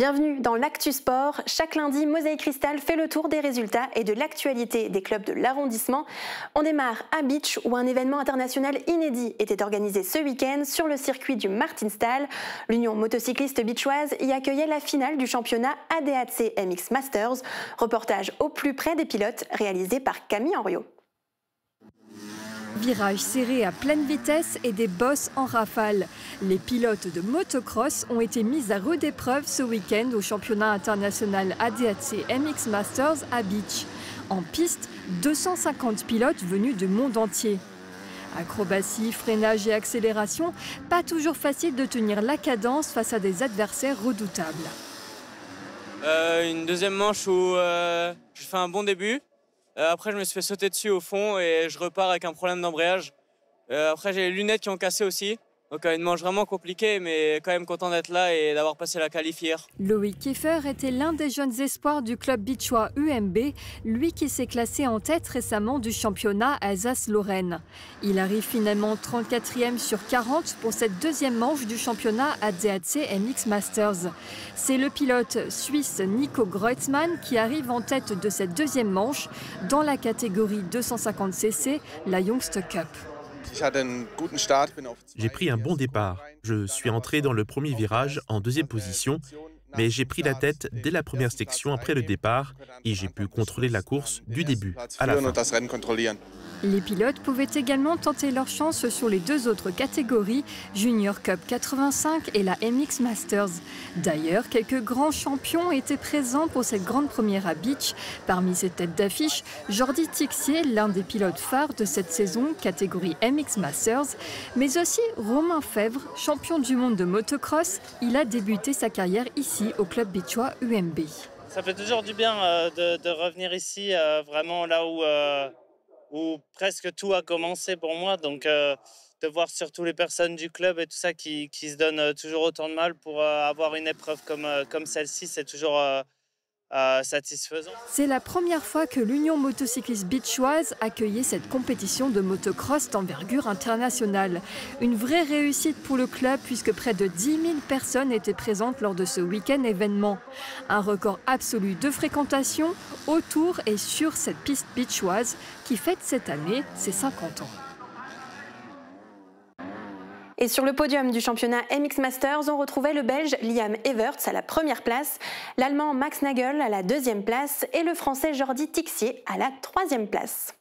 Bienvenue dans l'Actu Sport. Chaque lundi, Mosaïque Cristal fait le tour des résultats et de l'actualité des clubs de l'arrondissement. On démarre à Beach où un événement international inédit était organisé ce week-end sur le circuit du Martinstal. L'Union motocycliste beachoise y accueillait la finale du championnat ADAC MX Masters. Reportage au plus près des pilotes réalisé par Camille Henriot. Virages serrés à pleine vitesse et des bosses en rafale. Les pilotes de motocross ont été mis à rude épreuve ce week-end au championnat international ADAC MX Masters à Beach. En piste, 250 pilotes venus du monde entier. Acrobatie, freinage et accélération, pas toujours facile de tenir la cadence face à des adversaires redoutables. Une deuxième manche où je fais un bon début. Après, je me suis fait sauter dessus au fond et je repars avec un problème d'embrayage. Après, j'ai les lunettes qui ont cassé aussi. Donc une manche vraiment compliquée, mais quand même content d'être là et d'avoir passé la qualif hier. Loïc Kieffer était l'un des jeunes espoirs du club beachois UMB, lui qui s'est classé en tête récemment du championnat Alsace-Lorraine. Il arrive finalement 34e sur 40 pour cette deuxième manche du championnat ADAC MX Masters. C'est le pilote suisse Nico Greutzmann qui arrive en tête de cette deuxième manche dans la catégorie 250cc, la Youngster Cup. J'ai pris un bon départ. Je suis entré dans le premier virage en deuxième position, mais j'ai pris la tête dès la première section après le départ et j'ai pu contrôler la course du début à la fin. Les pilotes pouvaient également tenter leur chance sur les deux autres catégories, Junior Cup 85 et la MX Masters. D'ailleurs, quelques grands champions étaient présents pour cette grande première à Beach. Parmi ces têtes d'affiche, Jordi Tixier, l'un des pilotes phares de cette saison, catégorie MX Masters, mais aussi Romain Fèvre, champion du monde de motocross. Il a débuté sa carrière ici au club beachois UMB. Ça fait toujours du bien de revenir ici, vraiment là où presque tout a commencé pour moi. Donc de voir surtout les personnes du club et tout ça qui se donnent toujours autant de mal pour avoir une épreuve comme celle-ci, c'est toujours satisfaisant. C'est la première fois que l'Union motocycliste beachoise accueillait cette compétition de motocross d'envergure internationale. Une vraie réussite pour le club puisque près de 10 000 personnes étaient présentes lors de ce week-end événement. Un record absolu de fréquentation autour et sur cette piste beachoise qui fête cette année ses 50 ans. Et sur le podium du championnat MX Masters, on retrouvait le Belge Liam Everts à la première place, l'Allemand Max Nagel à la deuxième place et le Français Jordi Tixier à la troisième place.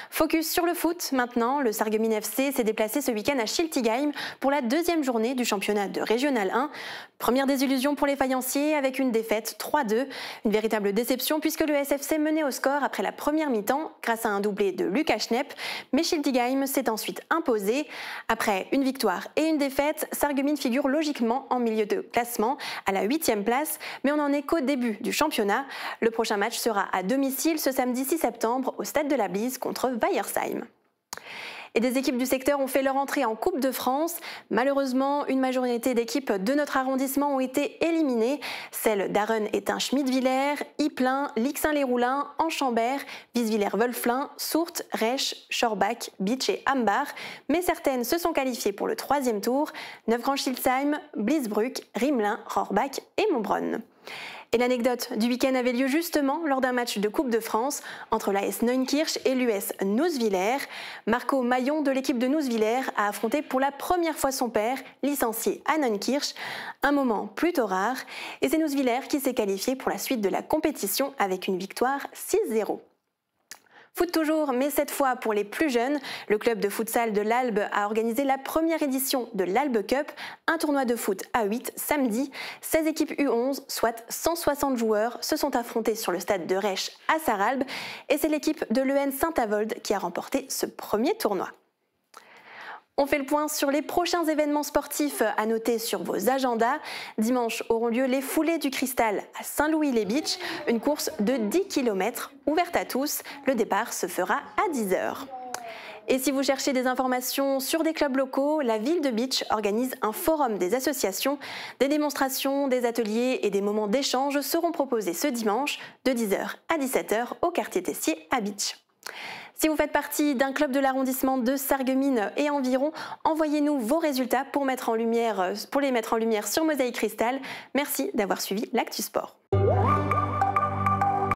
Focus sur le foot maintenant, le Sarreguemines FC s'est déplacé ce week-end à Schiltigheim pour la deuxième journée du championnat de Régional 1. Première désillusion pour les faïenciers avec une défaite 3-2. Une véritable déception puisque le SFC menait au score après la première mi-temps grâce à un doublé de Lucas Schnepp. Mais Schiltigheim s'est ensuite imposé. Après une victoire et une défaite, Sarreguemines figure logiquement en milieu de classement à la 8e place. Mais on n'en est qu'au début du championnat. Le prochain match sera à domicile ce samedi 6 septembre au Stade de la Blise contre Weiersheim. Et des équipes du secteur ont fait leur entrée en Coupe de France. Malheureusement, une majorité d'équipes de notre arrondissement ont été éliminées. Celles d'Arren et Schmidtviller, Ypelin, Lixin-les-Roulins, Enchambert, Wieswiller-Wölflin, Sourtes, Resch, Schorbach, Beach et Ambach. Mais certaines se sont qualifiées pour le troisième tour. Neufgrange-Schilsheim, Bliesbruck, Rimelin, Rohrbach et Montbronn. Et l'anecdote du week-end avait lieu justement lors d'un match de Coupe de France entre l'AS Neunkirch et l'US Nouswiller. Marco Maillon de l'équipe de Nouswiller a affronté pour la première fois son père, licencié à Neunkirch. Un moment plutôt rare. Et c'est Nouswiller qui s'est qualifié pour la suite de la compétition avec une victoire 6-0. Foot toujours, mais cette fois pour les plus jeunes, le club de futsal de l'Albe a organisé la première édition de l'Albe Cup, un tournoi de foot à 8 samedi. 16 équipes U11, soit 160 joueurs, se sont affrontés sur le stade de Resch à Sarralbe et c'est l'équipe de l'EN Saint-Avold qui a remporté ce premier tournoi. On fait le point sur les prochains événements sportifs à noter sur vos agendas. Dimanche auront lieu les Foulées du Cristal à Saint-Louis-les-Beach, une course de 10 km ouverte à tous. Le départ se fera à 10 h. Et si vous cherchez des informations sur des clubs locaux, la ville de Beach organise un forum des associations. Des démonstrations, des ateliers et des moments d'échange seront proposés ce dimanche de 10 h à 17 h au quartier Tessier à Beach. Si vous faites partie d'un club de l'arrondissement de Sarreguemines et environ, envoyez-nous vos résultats pour les mettre en lumière sur Mosaïque Cristal. Merci d'avoir suivi l'Actu Sport.